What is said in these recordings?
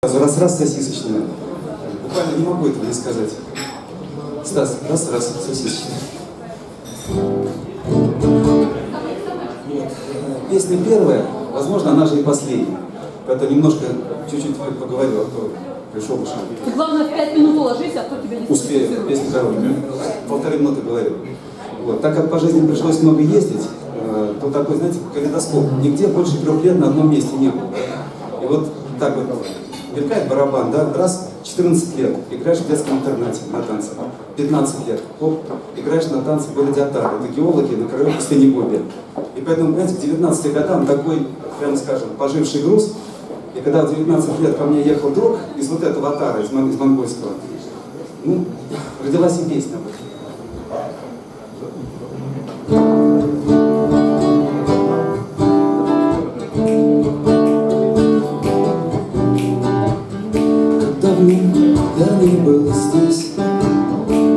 Раз-раз сосисочная. Буквально не могу этого не сказать. Стас, раз-раз сосисочная. Песня первая, возможно, она же и последняя. Поэтому немножко, чуть-чуть поговорю, а то пришел ушел. Ты, главное, в 5 минут уложись, а то тебя не успею, песня короткая. 1,5 минуты говорю. Вот. Так как по жизни пришлось много ездить, то такой, знаете, калейдоскоп. Нигде больше 3 лет на одном месте не было. И вот так вот мелькает барабан, да, раз, 14 лет, играешь в детском интернате на танцах, 15 лет, оп, играешь на танцы в городе Отар, это геологи на краю пустыни Гоби. И поэтому, понимаете, к 19 годам такой, прямо скажем, поживший груз, и когда в 19 лет ко мне ехал друг из вот этого Отара, из монгольского, ну, родилась и песня об этом. Я не был здесь,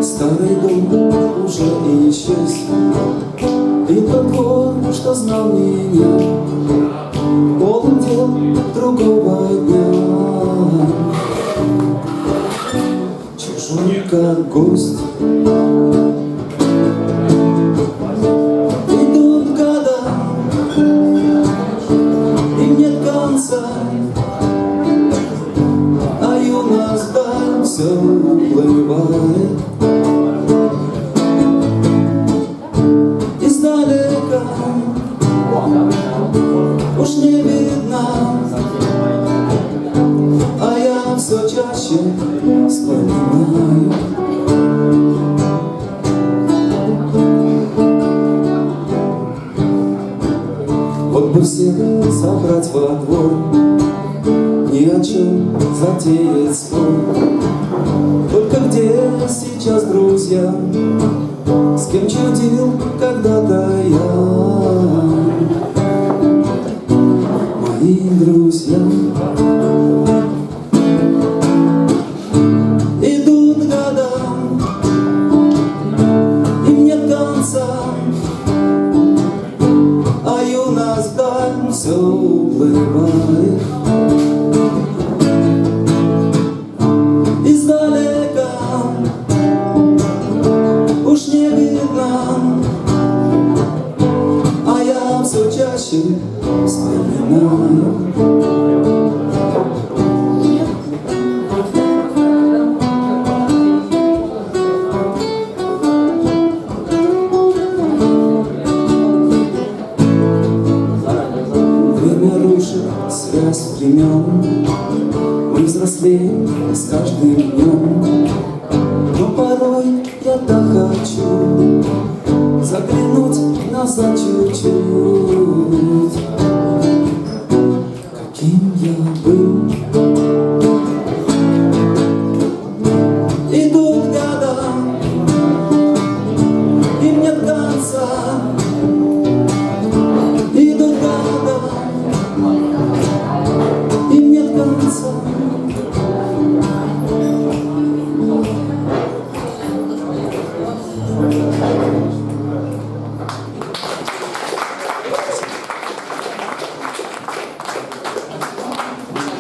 старый дом уже исчез, и тот двор, что знал меня, полон дел другого дня. Чужой как гость. Идут года, им нет конца, а юность вдаль все уплывает. Издалека уж не видно, а я все чаще вспоминаю. Вот бы всех собрать во двор, ни о чем затеять спор. Только где сейчас друзья, с кем чудил когда-то я? Мои друзья. Идут года, им нет конца, а юность вдаль все уплывает. Издалека уж не видно, а я все чаще вспоминаю. Время рушит связь времен, мы взрослеем с каждым днем, но порой я так хочу заглянуть назад чуть-чуть.